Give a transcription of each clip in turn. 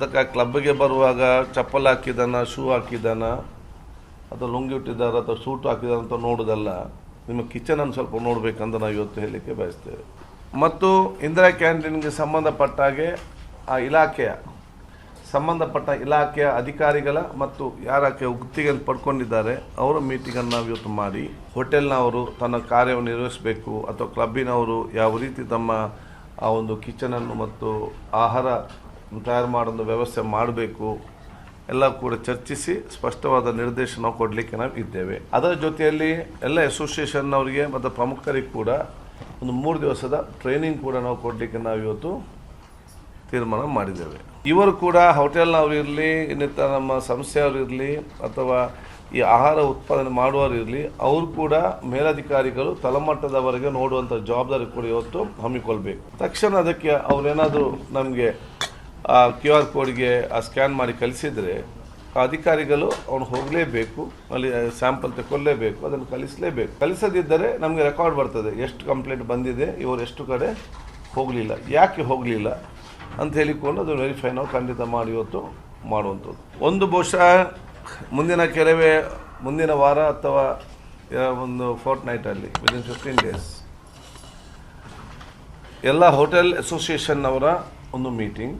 ಅದಕ್ಕೆ ಕ್ಲಬ್ಗೆ ಬರುವಾಗ ಚಪ್ಪಲ್ ಹಾಕಿದಾನ, ಶೂ ಹಾಕಿದಾನ, ಅಥವಾ ಲುಂಗಿ ಇಟ್ಟಿದ್ದಾರ ಅಥವಾ ಸೂಟ್ ಹಾಕಿದಾನ ಅಂತ ನೋಡೋದಲ್ಲ, ನಿಮ್ಮ ಕಿಚನನ್ನು ಸ್ವಲ್ಪ ನೋಡಬೇಕಂತ ನಾವು ಇವತ್ತು ಹೇಳಲಿಕ್ಕೆ ಬಯಸ್ತೇವೆ. ಮತ್ತು ಇಂದಿರಾ ಕ್ಯಾಂಟೀನ್ಗೆ ಸಂಬಂಧಪಟ್ಟಾಗೆ ಆ ಸಂಬಂಧಪಟ್ಟ ಇಲಾಖೆಯ ಅಧಿಕಾರಿಗಳ ಮತ್ತು ಯಾರಕ್ಕೆ ಗುತ್ತಿಗೆಯನ್ನು ಪಡ್ಕೊಂಡಿದ್ದಾರೆ ಅವರ ಮೀಟಿಂಗನ್ನು ನಾವು ಇವತ್ತು ಮಾಡಿ, ಹೋಟೆಲ್ನವರು ತನ್ನ ಕಾರ್ಯವನ್ನು ನಿರ್ವಹಿಸಬೇಕು ಅಥವಾ ಕ್ಲಬ್ಬಿನವರು ಯಾವ ರೀತಿ ತಮ್ಮ ಆ ಒಂದು ಕಿಚನನ್ನು ಮತ್ತು ಆಹಾರ ತಯಾರು ಮಾಡೋ ವ್ಯವಸ್ಥೆ ಮಾಡಬೇಕು ಎಲ್ಲ ಕೂಡ ಚರ್ಚಿಸಿ ಸ್ಪಷ್ಟವಾದ ನಿರ್ದೇಶನ ಕೊಡಲಿಕ್ಕೆ ನಾವು ಇದ್ದೇವೆ. ಅದರ ಜೊತೆಯಲ್ಲಿ ಎಲ್ಲ ಅಸೋಸಿಯೇಷನ್ನವರಿಗೆ ಮತ್ತು ಪ್ರಮುಖರಿಗೆ ಕೂಡ ಒಂದು 3 ದಿವಸದ ಟ್ರೈನಿಂಗ್ ಕೂಡ ನಾವು ಕೊಡಲಿಕ್ಕೆ ನಾವು ಇವತ್ತು ತೀರ್ಮಾನ ಮಾಡಿದ್ದೇವೆ. ಇವರು ಕೂಡ ಹೋಟೆಲ್ನವರು ಇರಲಿ, ಇನ್ನಿತರ ನಮ್ಮ ಸಂಸ್ಥೆಯವರು ಇರಲಿ ಅಥವಾ ಈ ಆಹಾರ ಉತ್ಪಾದನೆ ಮಾಡುವವರು ಇರಲಿ, ಅವರು ಕೂಡ ಮೇಲಧಿಕಾರಿಗಳು ತಳಮಟ್ಟದವರೆಗೆ ನೋಡುವಂಥ ಜವಾಬ್ದಾರಿ ಕೂಡ ಇವತ್ತು ಹಮ್ಮಿಕೊಳ್ಬೇಕು. ತಕ್ಷಣ ಅದಕ್ಕೆ ಅವರೇನಾದರೂ ನಮಗೆ ಆ QR ಕೋಡ್ಗೆ ಸ್ಕ್ಯಾನ್ ಮಾಡಿ ಕಳಿಸಿದರೆ ಅಧಿಕಾರಿಗಳು ಅವನು ಹೋಗಲೇಬೇಕು, ಅಲ್ಲಿ ಸ್ಯಾಂಪಲ್ ತಗೊಳ್ಳೇಬೇಕು, ಅದನ್ನು ಕಳಿಸಲೇಬೇಕು. ಕಳಿಸದಿದ್ದರೆ ನಮಗೆ ರೆಕಾರ್ಡ್ ಬರ್ತದೆ, ಎಷ್ಟು ಕಂಪ್ಲೇಂಟ್ ಬಂದಿದೆ, ಇವರು ಎಷ್ಟು ಕಡೆ ಹೋಗಲಿಲ್ಲ, ಯಾಕೆ ಹೋಗಲಿಲ್ಲ ಅಂತ ಹೇಳಿಕೊಂಡು ಅದು ವೆರಿಫೈ ನಾವು ಖಂಡಿತ ಮಾಡಿ ಇವತ್ತು ಮಾಡುವಂಥದ್ದು. ಒಂದು ಬಹುಶಃ ಮುಂದಿನ ವಾರ ಅಥವಾ ಒಂದು ಫೋರ್ಟ್ನೈಟಲ್ಲಿ ವಿದಿನ್ 15 ಡೇಸ್ ಎಲ್ಲ ಹೋಟೆಲ್ ಅಸೋಸಿಯೇಷನ್ನವರ ಒಂದು ಮೀಟಿಂಗ್,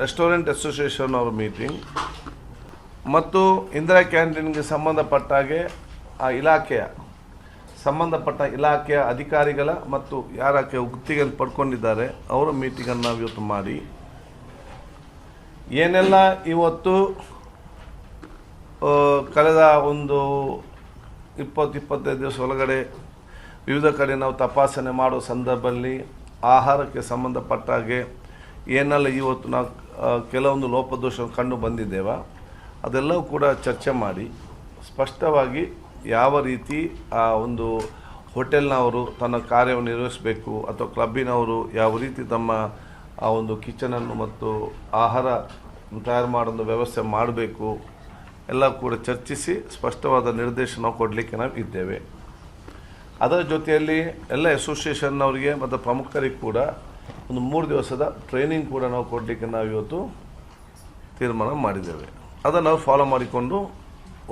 ರೆಸ್ಟೋರೆಂಟ್ ಅಸೋಸಿಯೇಷನ್ ಅವರ ಮೀಟಿಂಗ್ ಮತ್ತು ಇಂದಿರಾ ಕ್ಯಾಂಟೀನ್ಗೆ ಸಂಬಂಧಪಟ್ಟಾಗೆ ಆ ಸಂಬಂಧಪಟ್ಟ ಇಲಾಖೆಯ ಅಧಿಕಾರಿಗಳ ಮತ್ತು ಯಾರಕ್ಕೆ ಗುತ್ತಿಗೆಯನ್ನು ಪಡ್ಕೊಂಡಿದ್ದಾರೆ ಅವರ ಮೀಟಿಂಗನ್ನು ನಾವು ಇವತ್ತು ಮಾಡಿ, ಏನೆಲ್ಲ ಇವತ್ತು ಕಳೆದ ಒಂದು 20-25 ದಿವಸ ಒಳಗಡೆ ವಿವಿಧ ಕಡೆ ನಾವು ತಪಾಸಣೆ ಮಾಡೋ ಸಂದರ್ಭದಲ್ಲಿ ಆಹಾರಕ್ಕೆ ಸಂಬಂಧಪಟ್ಟಾಗೆ ಏನೆಲ್ಲ ಇವತ್ತು ನಾವು ಕೆಲವೊಂದು ಲೋಪದೋಷ ಕಂಡು ಬಂದಿದ್ದೇವೆ ಅದೆಲ್ಲವೂ ಕೂಡ ಚರ್ಚೆ ಮಾಡಿ ಸ್ಪಷ್ಟವಾಗಿ ಯಾವ ರೀತಿ ಆ ಒಂದು ಹೋಟೆಲ್ನವರು ತನ್ನ ಕಾರ್ಯವನ್ನು ನಿರ್ವಹಿಸಬೇಕು ಅಥವಾ ಕ್ಲಬ್ಬಿನವರು ಯಾವ ರೀತಿ ತಮ್ಮ ಆ ಒಂದು ಕಿಚನನ್ನು ಮತ್ತು ಆಹಾರ ತಯಾರು ಮಾಡೋ ವ್ಯವಸ್ಥೆ ಮಾಡಬೇಕು ಎಲ್ಲ ಕೂಡ ಚರ್ಚಿಸಿ ಸ್ಪಷ್ಟವಾದ ನಿರ್ದೇಶನ ಕೊಡಲಿಕ್ಕೆ ನಾವು ಇದ್ದೇವೆ. ಅದರ ಜೊತೆಯಲ್ಲಿ ಎಲ್ಲ ಅಸೋಸಿಯೇಷನ್ನವರಿಗೆ ಮತ್ತು ಪ್ರಮುಖರಿಗೆ ಕೂಡ ಒಂದು 3 ದಿವಸದ ಟ್ರೈನಿಂಗ್ ಕೂಡ ನಾವು ಕೊಡಲಿಕ್ಕೆ ನಾವು ಇವತ್ತು ತೀರ್ಮಾನ ಮಾಡಿದ್ದೇವೆ. ಅದನ್ನು ನಾವು ಫಾಲೋ ಮಾಡಿಕೊಂಡು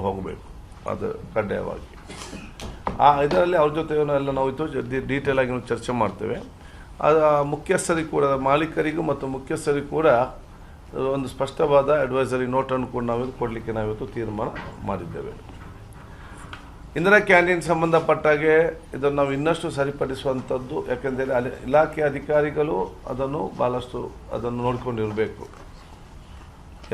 ಹೋಗಬೇಕು, ಅದು ಕಡ್ಡಾಯವಾಗಿ. ಇದರಲ್ಲಿ ಅವ್ರ ಜೊತೆ ಎಲ್ಲ ನಾವು ಇವತ್ತು ಡೀಟೇಲ್ ಆಗಿ ಚರ್ಚೆ ಮಾಡ್ತೇವೆ. ಅದು ಮುಖ್ಯಸ್ಥರಿಗೆ ಕೂಡ, ಮಾಲೀಕರಿಗೂ ಮತ್ತು ಮುಖ್ಯಸ್ಥರಿಗೂ ಕೂಡ ಒಂದು ಸ್ಪಷ್ಟವಾದ ಅಡ್ವೈಸರಿ ನೋಟನ್ನು ಕೂಡ ನಾವು ಕೊಡಲಿಕ್ಕೆ ನಾವಿವತ್ತು ತೀರ್ಮಾನ ಮಾಡಿದ್ದೇವೆ. ಇಂದಿರಾ ಕ್ಯಾಂಟೀನ್ ಸಂಬಂಧಪಟ್ಟಾಗೆ ಇದನ್ನು ನಾವು ಇನ್ನಷ್ಟು ಸರಿಪಡಿಸುವಂಥದ್ದು, ಯಾಕೆಂದರೆ ಅಲ್ಲಿ ಇಲಾಖೆ ಅಧಿಕಾರಿಗಳು ಭಾಳಷ್ಟು ಅದನ್ನು ನೋಡಿಕೊಂಡಿರಬೇಕು.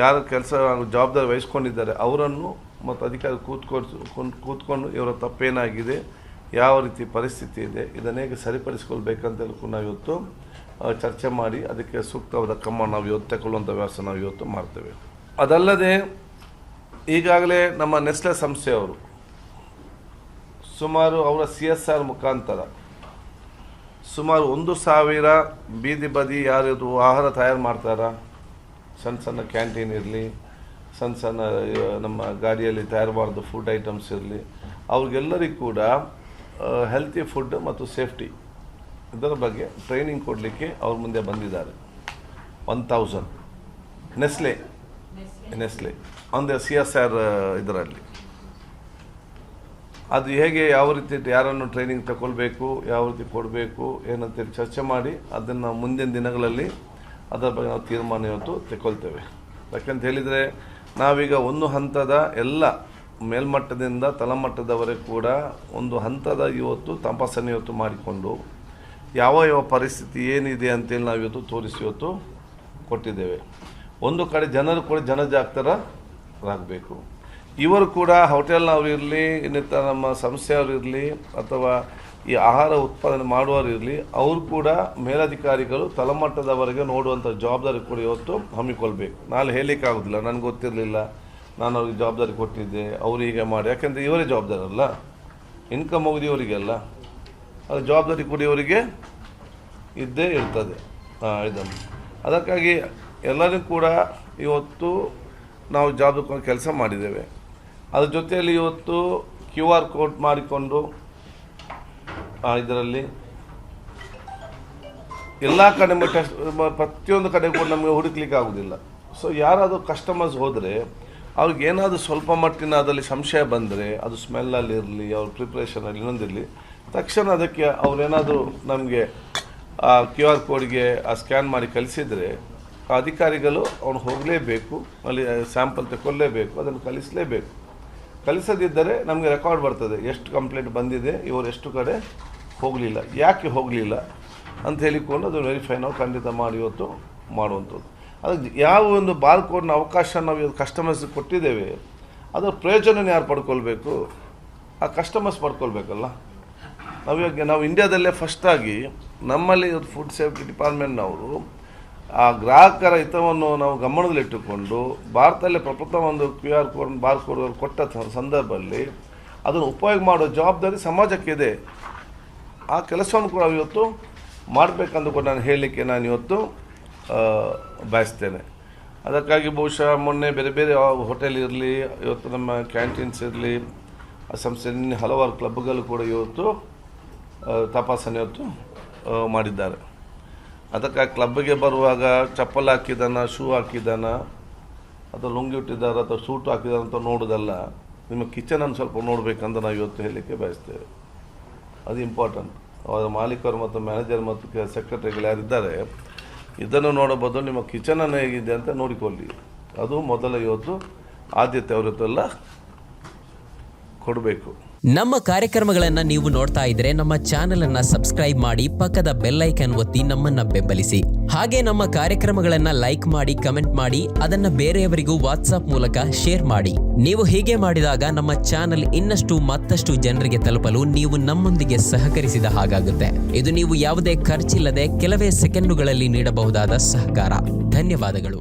ಯಾರು ಕೆಲಸ ಜವಾಬ್ದಾರಿ ವಹಿಸ್ಕೊಂಡಿದ್ದಾರೆ ಅವರನ್ನು ಮತ್ತು ಅಧಿಕಾರಿ ಕೂತ್ಕೊಂಡು ಇವರ ತಪ್ಪೇನಾಗಿದೆ, ಯಾವ ರೀತಿ ಪರಿಸ್ಥಿತಿ ಇದೆ, ಇದನ್ನು ಹೇಗೆ ಸರಿಪಡಿಸ್ಕೊಳ್ಬೇಕಂತೇಳಿ ಕೂಡ ನಾವು ಇವತ್ತು ಚರ್ಚೆ ಮಾಡಿ ಅದಕ್ಕೆ ಸೂಕ್ತವಾದ ಕ್ರಮ ನಾವು ಇವತ್ತು ತಗೊಳ್ಳುವಂಥ ವ್ಯವಸ್ಥೆ ನಾವು ಇವತ್ತು ಮಾಡ್ತೇವೆ. ಅದಲ್ಲದೆ ಈಗಾಗಲೇ ನಮ್ಮ ನೆಸ್ಲೆ ಸಂಸ್ಥೆಯವರು ಸುಮಾರು ಅವರ CSR ಮುಖಾಂತರ ಸುಮಾರು 1,000 ಬೀದಿ ಬದಿ ಯಾರು ಆಹಾರ ತಯಾರು ಮಾಡ್ತಾರ, ಸಣ್ಣ ಕ್ಯಾಂಟೀನ್ ಇರಲಿ, ಸಣ್ಣ ನಮ್ಮ ಗಾಡಿಯಲ್ಲಿ ತಯಾರು ಮಾಡೋದು ಫುಡ್ ಐಟಮ್ಸ್ ಇರಲಿ, ಅವ್ರಿಗೆಲ್ಲರಿಗೂ ಕೂಡ ಹೆಲ್ತಿ ಫುಡ್ ಮತ್ತು ಸೇಫ್ಟಿ ಇದರ ಬಗ್ಗೆ ಟ್ರೈನಿಂಗ್ ಕೊಡಲಿಕ್ಕೆ ಅವ್ರ ಮುಂದೆ ಬಂದಿದ್ದಾರೆ. 1000 ನೆಸ್ಲೆ ಅಂದರೆ CSR ಇದರಲ್ಲಿ ಅದು ಹೇಗೆ ಯಾವ ರೀತಿ ಯಾರನ್ನು ಟ್ರೈನಿಂಗ್ ತಗೊಳ್ಬೇಕು, ಯಾವ ರೀತಿ ಕೊಡಬೇಕು ಏನಂತೇಳಿ ಚರ್ಚೆ ಮಾಡಿ ಅದನ್ನು ಮುಂದಿನ ದಿನಗಳಲ್ಲಿ ಅದರ ಬಗ್ಗೆ ನಾವು ತೀರ್ಮಾನ ಇವತ್ತು ತಗೊಳ್ತೇವೆ. ಯಾಕಂತ ಹೇಳಿದರೆ ನಾವೀಗ ಒಂದು ಹಂತದ ಎಲ್ಲ ಮೇಲ್ಮಟ್ಟದಿಂದ ತಳಮಟ್ಟದವರೆಗೆ ಕೂಡ ಒಂದು ಹಂತದ ಇವತ್ತು ತಪಾಸಣೆ ಇವತ್ತು ಮಾಡಿಕೊಂಡು ಯಾವ ಪರಿಸ್ಥಿತಿ ಏನಿದೆ ಅಂತೇಳಿ ನಾವು ಇವತ್ತು ತೋರಿಸಿ ಇವತ್ತು ಕೊಟ್ಟಿದ್ದೇವೆ. ಒಂದು ಕಡೆ ಜನರು ಕೂಡ ಜನಜಾಗೃತರಾಗಬೇಕು. ಇವರು ಕೂಡ ಹೋಟೆಲ್ನವರು ಇರಲಿ, ಇನ್ನಿತರ ನಮ್ಮ ಸಂಸ್ಥೆಯವರು ಇರಲಿ ಅಥವಾ ಈ ಆಹಾರ ಉತ್ಪಾದನೆ ಮಾಡುವವರು ಇರಲಿ, ಅವರು ಕೂಡ ಮೇಲಧಿಕಾರಿಗಳು ತಳಮಟ್ಟದವರೆಗೆ ನೋಡುವಂಥ ಜವಾಬ್ದಾರಿ ಕೂಡ ಇವತ್ತು ಹಮ್ಮಿಕೊಳ್ಬೇಕು. ನಾಳೆ ಹೇಳಲಿಕ್ಕಾಗೋದಿಲ್ಲ, ನನಗೆ ಗೊತ್ತಿರಲಿಲ್ಲ, ನಾನು ಅವ್ರಿಗೆ ಜವಾಬ್ದಾರಿ ಕೊಟ್ಟಿದ್ದೆ, ಅವರು ಹೀಗೆ ಮಾಡಿ, ಯಾಕೆಂದರೆ ಇವರೇ ಜವಾಬ್ದಾರಿ ಅಲ್ಲ, ಇನ್ಕಮ್ ಹೋಗಿದ್ದು ಇವರಿಗೆಲ್ಲ, ಅದು ಜವಾಬ್ದಾರಿ ಕೂಡ ಇವರಿಗೆ ಇದ್ದೇ ಇರ್ತದೆ. ಇದನ್ನು ಅದಕ್ಕಾಗಿ ಎಲ್ಲರಿಗೂ ಕೂಡ ಇವತ್ತು ನಾವು ಜವಾಬ್ದಾರಿ ಕೆಲಸ ಮಾಡಿದ್ದೇವೆ. ಅದ್ರ ಜೊತೆಯಲ್ಲಿ ಇವತ್ತು QR ಕೋಡ್ ಮಾಡಿಕೊಂಡು ಇದರಲ್ಲಿ ಎಲ್ಲ ಕಡೆ ಪ್ರತಿಯೊಂದು ಕಡೆ ಕೂಡ ನಮಗೆ ಹುಡುಕ್ಲಿಕ್ಕೆ ಆಗೋದಿಲ್ಲ. ಸೊ ಯಾರಾದರೂ ಕಸ್ಟಮರ್ಸ್ ಹೋದರೆ ಅವ್ರಿಗೆ ಏನಾದರೂ ಸ್ವಲ್ಪ ಮಟ್ಟಿನ ಅದರಲ್ಲಿ ಸಂಶಯ ಬಂದರೆ, ಅದು ಸ್ಮೆಲ್ಲಲ್ಲಿ ಇರಲಿ, ಅವ್ರ ಪ್ರಿಪ್ರೇಷನಲ್ಲಿ ಇನ್ನೊಂದಿರಲಿ, ತಕ್ಷಣ ಅದಕ್ಕೆ ಅವ್ರೇನಾದರೂ ನಮಗೆ QR ಕೋಡ್ಗೆ ಸ್ಕ್ಯಾನ್ ಮಾಡಿ ಕಳಿಸಿದರೆ ಅಧಿಕಾರಿಗಳು ಅವನು ಹೋಗಲೇಬೇಕು, ಅಲ್ಲಿ ಸ್ಯಾಂಪಲ್ ತಗೊಳ್ಳೇಬೇಕು, ಅದನ್ನು ಕಳಿಸಲೇಬೇಕು. ಕಳಿಸದಿದ್ದರೆ ನಮಗೆ ರೆಕಾರ್ಡ್ ಬರ್ತದೆ, ಎಷ್ಟು ಕಂಪ್ಲೇಂಟ್ ಬಂದಿದೆ, ಇವರು ಎಷ್ಟು ಕಡೆ ಹೋಗಲಿಲ್ಲ, ಯಾಕೆ ಹೋಗಲಿಲ್ಲ ಅಂತ ಹೇಳಿಕೊಂಡು ಅದು ವೆರಿಫೈ ನಾವು ಖಂಡಿತ ಮಾಡಿ ಇವತ್ತು ಮಾಡುವಂಥದ್ದು. ಅದಕ್ಕೆ ಯಾವ ಒಂದು ಬಾರ್ಕೋಡ್ನ ಅವಕಾಶ ನಾವು ಇವತ್ತು ಕಸ್ಟಮರ್ಸ್ಗೆ ಕೊಟ್ಟಿದ್ದೇವೆ, ಅದರ ಪ್ರಯೋಜನ ಯಾರು ಪಡ್ಕೊಳ್ಬೇಕು? ಆ ಕಸ್ಟಮರ್ಸ್ ಪಡ್ಕೊಳ್ಬೇಕಲ್ಲ. ನಾವು ಇಂಡಿಯಾದಲ್ಲೇ ಫಸ್ಟಾಗಿ ನಮ್ಮಲ್ಲಿ ಫುಡ್ ಸೇಫ್ಟಿ ಡಿಪಾರ್ಟ್ಮೆಂಟ್ನವರು ಆ ಗ್ರಾಹಕರ ಹಿತವನ್ನು ನಾವು ಗಮನದಲ್ಲಿಟ್ಟುಕೊಂಡು ಭಾರತದಲ್ಲೇ ಪ್ರಪ್ರಥಮ ಒಂದು QR ಕೋಡ್ ಬಾರ್ಕೋಡ್ ಕೊಟ್ಟ ಸಂದರ್ಭದಲ್ಲಿ ಅದನ್ನು ಉಪಯೋಗ ಮಾಡೋ ಜವಾಬ್ದಾರಿ ಸಮಾಜಕ್ಕಿದೆ. ಆ ಕೆಲಸವನ್ನು ಕೂಡ ಇವತ್ತು ಮಾಡಬೇಕಂದು ನಾನು ಹೇಳಲಿಕ್ಕೆ ನಾನು ಇವತ್ತು ಬಯಸ್ತೇನೆ. ಅದಕ್ಕಾಗಿ ಬಹುಶಃ ಮೊನ್ನೆ ಬೇರೆ ಬೇರೆ ಹೋಟೆಲ್ ಇರಲಿ, ಇವತ್ತು ನಮ್ಮ ಕ್ಯಾಂಟೀನ್ಸ್ ಇರಲಿ, ಆ ಸಂಸ್ಥೆ ಹಲವಾರು ಕ್ಲಬ್ಗಳು ಕೂಡ ಇವತ್ತು ತಪಾಸಣೆ ಇವತ್ತು ಮಾಡಿದ್ದಾರೆ. ಅದಕ್ಕೆ ಕ್ಲಬ್ಗೆ ಬರುವಾಗ ಚಪ್ಪಲ್ ಹಾಕಿದಾನ, ಶೂ ಹಾಕಿದಾನ, ಅಥವಾ ಲುಂಗಿ ಇಟ್ಟಿದ್ದಾರೆ, ಅಥವಾ ಸೂಟು ಹಾಕಿದಾನ ಅಂತ ನೋಡೋದಲ್ಲ, ನಿಮ್ಮ ಕಿಚನನ್ನು ಸ್ವಲ್ಪ ನೋಡಬೇಕಂತ ನಾವು ಇವತ್ತು ಹೇಳಲಿಕ್ಕೆ ಬಯಸ್ತೇವೆ. ಅದು ಇಂಪಾರ್ಟೆಂಟ್. ಅವರ ಮಾಲೀಕರು ಮತ್ತು ಮ್ಯಾನೇಜರ್ ಮತ್ತು ಸೆಕ್ರೆಟರಿಗಳು ಯಾರಿದ್ದಾರೆ ಇದನ್ನು ನೋಡಬಹುದು, ನಿಮ್ಮ ಕಿಚನನ್ನು ಹೇಗಿದೆ ಅಂತ ನೋಡಿಕೊಳ್ಳಿ. ಅದು ಮೊದಲ ಇವತ್ತು ಆದ್ಯತೆ ಅವರತ್ತೆಲ್ಲ ಕೊಡಬೇಕು. ನಮ್ಮ ಕಾರ್ಯಕ್ರಮಗಳನ್ನು ನೀವು ನೋಡ್ತಾ ಇದ್ರೆ ನಮ್ಮ ಚಾನೆಲ್ ಅನ್ನ ಸಬ್ಸ್ಕ್ರೈಬ್ ಮಾಡಿ, ಪಕ್ಕದ ಬೆಲ್ ಐಕಾನ್ ಒತ್ತಿ ನಮ್ಮನ್ನ ಬೆಂಬಲಿಸಿ. ಹಾಗೆ ನಮ್ಮ ಕಾರ್ಯಕ್ರಮಗಳನ್ನ ಲೈಕ್ ಮಾಡಿ, ಕಮೆಂಟ್ ಮಾಡಿ, ಅದನ್ನ ಬೇರೆಯವರಿಗೂ ವಾಟ್ಸ್ಆಪ್ ಮೂಲಕ ಶೇರ್ ಮಾಡಿ. ನೀವು ಹೀಗೆ ಮಾಡಿದಾಗ ನಮ್ಮ ಚಾನೆಲ್ ಇನ್ನಷ್ಟು ಮತ್ತಷ್ಟು ಜನರಿಗೆ ತಲುಪಲು ನೀವು ನಮ್ಮೊಂದಿಗೆ ಸಹಕರಿಸಿದ ಹಾಗಾಗುತ್ತೆ. ಇದು ನೀವು ಯಾವುದೇ ಖರ್ಚಿಲ್ಲದೆ ಕೆಲವೇ ಸೆಕೆಂಡುಗಳಲ್ಲಿ ನೀಡಬಹುದಾದ ಸಹಕಾರ. ಧನ್ಯವಾದಗಳು.